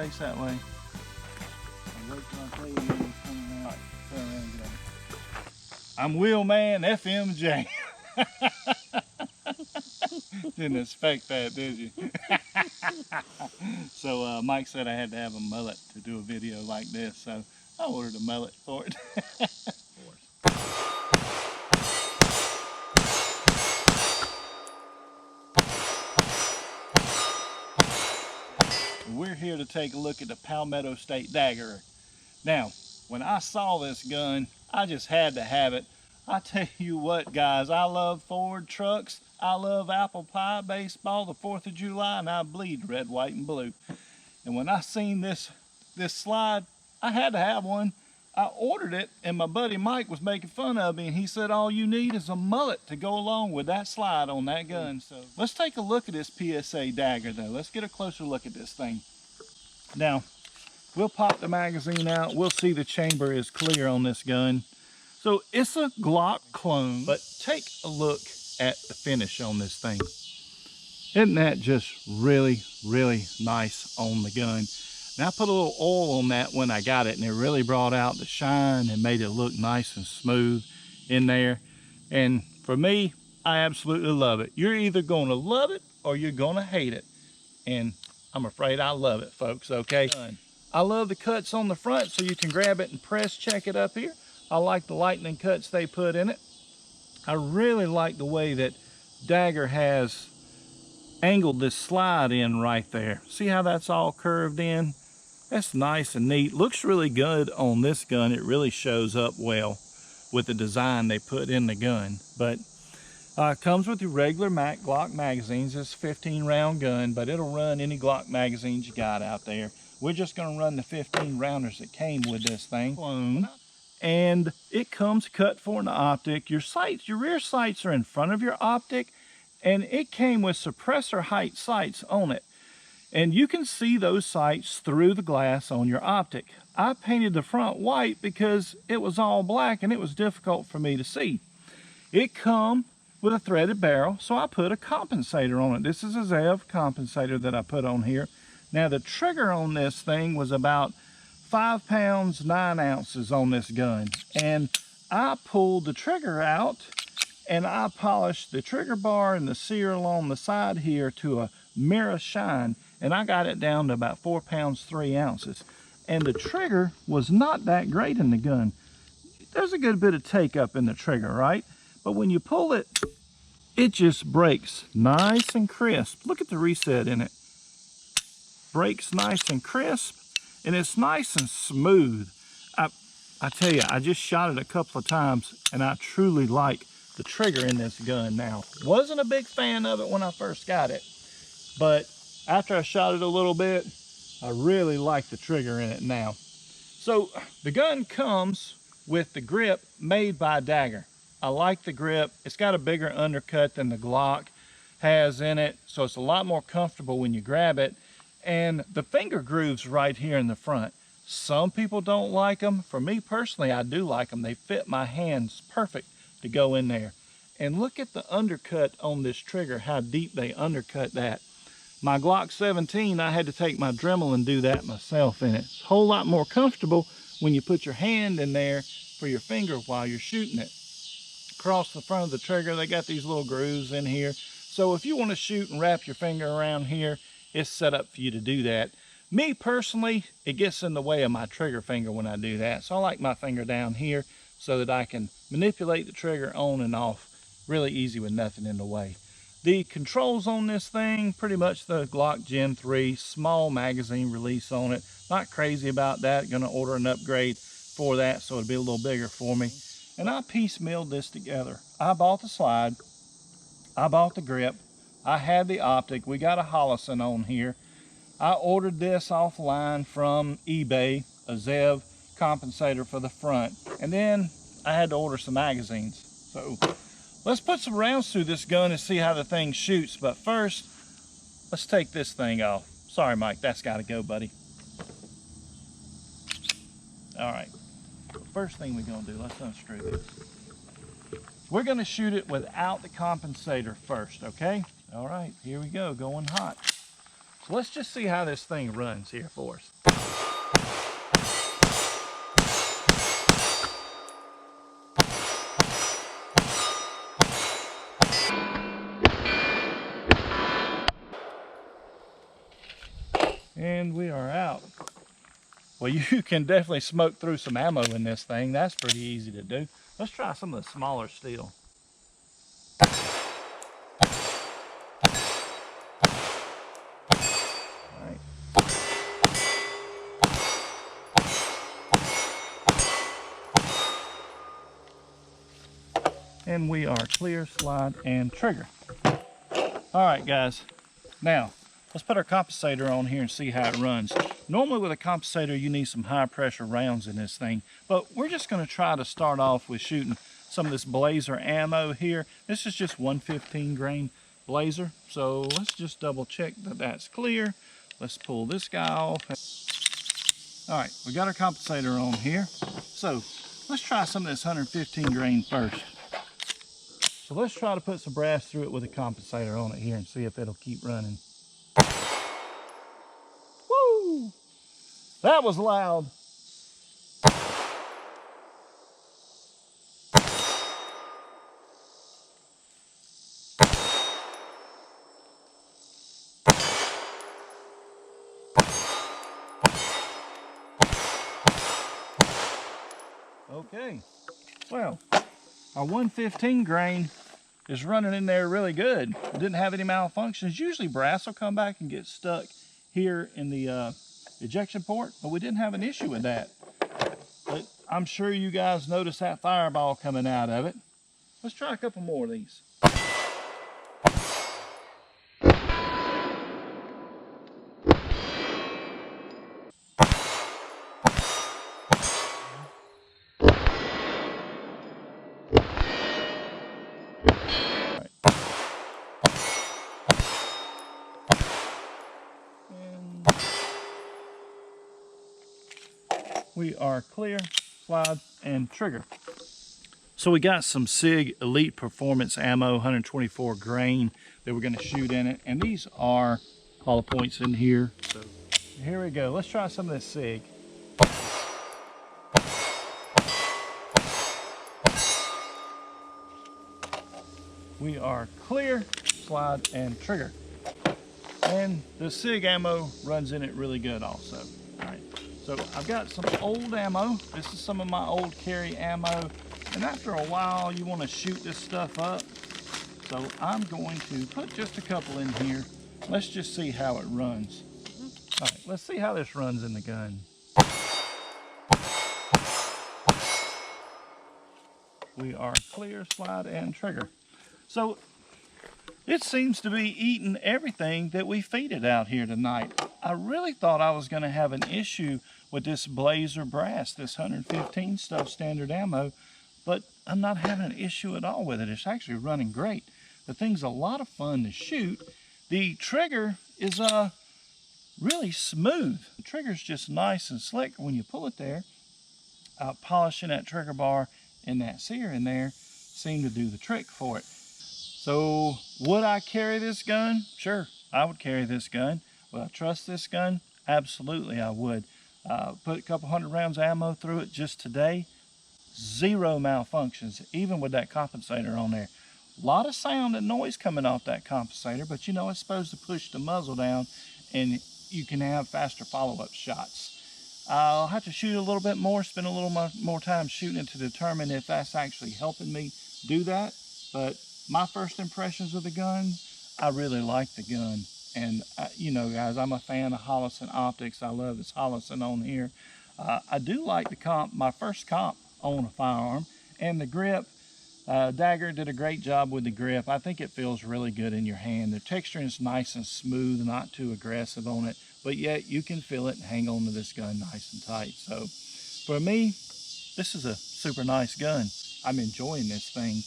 face that way. I'll wait till I tell you when you're coming out. Turn around and get on. I'm Wheelman FMJ. Didn't expect that, did you? So Mike said I had to have a mullet to do a video like this, so I ordered a mullet for it. We're here to take a look at the Palmetto State Dagger. Now, when I saw this gun, I just had to have it. I tell you what, guys, I love Ford trucks. I love apple pie, baseball, the 4th of July, and I bleed red, white, and blue. And when I seen this slide, I had to have one. I ordered it, and my buddy Mike was making fun of me, and he said, all you need is a mullet to go along with that slide on that gun. So let's take a look at this PSA Dagger, though. Let's get a closer look at this thing. Now, we'll pop the magazine out. We'll see the chamber is clear on this gun. So it's a Glock Clone, but take a look at the finish on this thing. Isn't that just really, really nice on the gun? Now I put a little oil on that when I got it, and it really brought out the shine and made it look nice and smooth in there. And for me, I absolutely love it. You're either going to love it or you're going to hate it. And I'm afraid I love it, folks, okay? I love the cuts on the front, so you can grab it and press check it up here. I like the lightning cuts they put in it. I really like the way that Dagger has angled this slide in right there. See how that's all curved in? That's nice and neat. Looks really good on this gun. It really shows up well with the design they put in the gun. But comes with your regular Glock magazines. It's a 15 round gun, but it'll run any Glock magazines you got out there. We're just gonna run the 15 rounders that came with this thing. And it comes cut for an optic. Your sights, your rear sights are in front of your optic, and it came with suppressor height sights on it. And you can see those sights through the glass on your optic. I painted the front white because it was all black and it was difficult for me to see. It come with a threaded barrel, so I put a compensator on it. This is a Zev Compensator that I put on here. Now the trigger on this thing was about 5 pounds 9 ounces on this gun, and I pulled the trigger out and I polished the trigger bar and the seal on the side here to a mirror shine, and I got it down to about 4 pounds 3 ounces. And the trigger was not that great in the gun. There's a good bit of take up in the trigger, right? But when you pull it, it just breaks nice and crisp. Look at the reset in it. Breaks nice and crisp, and it's nice and smooth. I tell you, I just shot it a couple of times, and I truly like the trigger in this gun now. Wasn't a big fan of it when I first got it, but after I shot it a little bit, I really like the trigger in it now. So the gun comes with the grip made by Dagger. I like the grip. It's got a bigger undercut than the Glock has in it, so it's a lot more comfortable when you grab it. And the finger grooves right here in the front. Some people don't like them. For me personally, I do like them. They fit my hands perfect to go in there. And look at the undercut on this trigger, how deep they undercut that. My Glock 17, I had to take my Dremel and do that myself in it. It's a whole lot more comfortable when you put your hand in there for your finger while you're shooting it. Across the front of the trigger, they got these little grooves in here. So if you want to shoot and wrap your finger around here, it's set up for you to do that. Me personally, it gets in the way of my trigger finger when I do that. So I like my finger down here so that I can manipulate the trigger on and off really easy with nothing in the way. The controls on this thing, pretty much the Glock Gen 3, small magazine release on it. Not crazy about that. Gonna order an upgrade for that so it'll be a little bigger for me. And I piecemealed this together. I bought the slide, I bought the grip, I had the optic. We got a Holosun on here. I ordered this offline from eBay, a Zev Compensator for the front. And then I had to order some magazines. So let's put some rounds through this gun and see how the thing shoots. But first, let's take this thing off. Sorry, Mike, that's gotta go, buddy. All right, first thing we're gonna do, let's unscrew this. We're gonna shoot it without the compensator first, okay? All right, here we go, going hot. So So let's just see how this thing runs here for us. And we are out. Well, you can definitely smoke through some ammo in this thing. That's pretty easy to do. Let's try some of the smaller steel. All right. And we are clear, slide, and trigger. All right, guys. Now, let's put our compensator on here and see how it runs. Normally with a compensator, you need some high pressure rounds in this thing, but we're just gonna try to start off with shooting some of this blazer ammo here. This is just 115 grain blazer. So let's just double check that that's clear. Let's pull this guy off. All right, we got our compensator on here. So let's try some of this 115 grain first. So let's try to put some brass through it with a compensator on it here and see if it'll keep running. Woo! That was loud. Okay, well, our 115 grain is running in there really good. It didn't have any malfunctions. Usually brass will come back and get stuck here in the ejection port, but we didn't have an issue with that. But I'm sure you guys noticed that fireball coming out of it. Let's try a couple more of these. We are clear, slide, and trigger. So we got some SIG Elite Performance ammo, 124 grain that we're going to shoot in it. And these are hollow points in here. So here we go. Let's try some of this SIG. We are clear, slide, and trigger. And the SIG ammo runs in it really good also. All right. So I've got some old ammo. This is some of my old carry ammo. And after a while, you want to shoot this stuff up. So I'm going to put just a couple in here. Let's just see how it runs. All right, let's see how this runs in the gun. We are clear, slide, and trigger. So it seems to be eating everything that we feed it out here tonight. I really thought I was going to have an issue with this Blazer brass, this 115 stuff standard ammo, but I'm not having an issue at all with it. It's actually running great. The thing's a lot of fun to shoot. The trigger is really smooth. The trigger's just nice and slick. When you pull it there, polishing that trigger bar and that sear in there seem to do the trick for it. So would I carry this gun? Sure, I would carry this gun. Would I trust this gun? Absolutely, I would. Put a couple hundred rounds of ammo through it just today. Zero malfunctions, even with that compensator on there. A lot of sound and noise coming off that compensator, but you know it's supposed to push the muzzle down and you can have faster follow-up shots. I'll have to shoot a little bit more, spend a little more time shooting it to determine if that's actually helping me do that. But my first impressions of the gun, I really like the gun. And you know, guys, I'm a fan of Holosun optics. I love this Holosun on here. I do like the comp, my first comp on a firearm, and the grip. Dagger did a great job with the grip. I think it feels really good in your hand. The texture is nice and smooth, not too aggressive on it, but yet you can feel it and hang on to this gun nice and tight. So for me, this is a super nice gun. I'm enjoying this thing.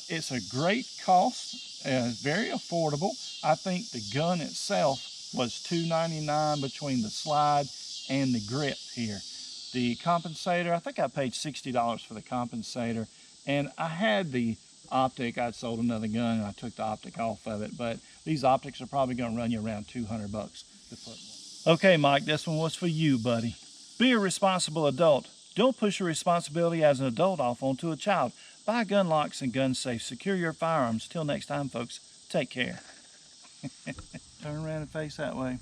It's a great cost, very affordable. I think the gun itself was $299 between the slide and the grip here. The compensator, I think I paid $60 for the compensator, and I had the Optic, I'd sold another gun and I took the Optic off of it. But these Optics are probably gonna run you around 200 bucks to put one. Okay, Mike, this one was for you, buddy. Be a responsible adult. Don't push your responsibility as an adult off onto a child. Buy gun locks and gun safes. Secure your firearms. Till next time, folks, take care. Turn around and face that way.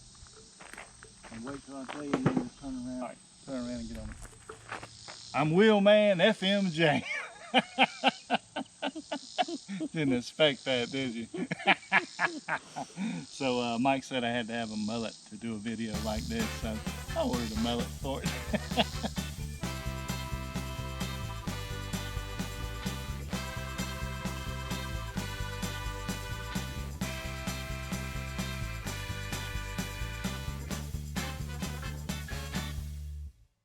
And wait till I tell you and then just turn around. All right, turn around and get on it. I'm Wheelman FMJ. Didn't expect that, did you? So Mike said I had to have a mullet to do a video like this, so I ordered a mullet for it.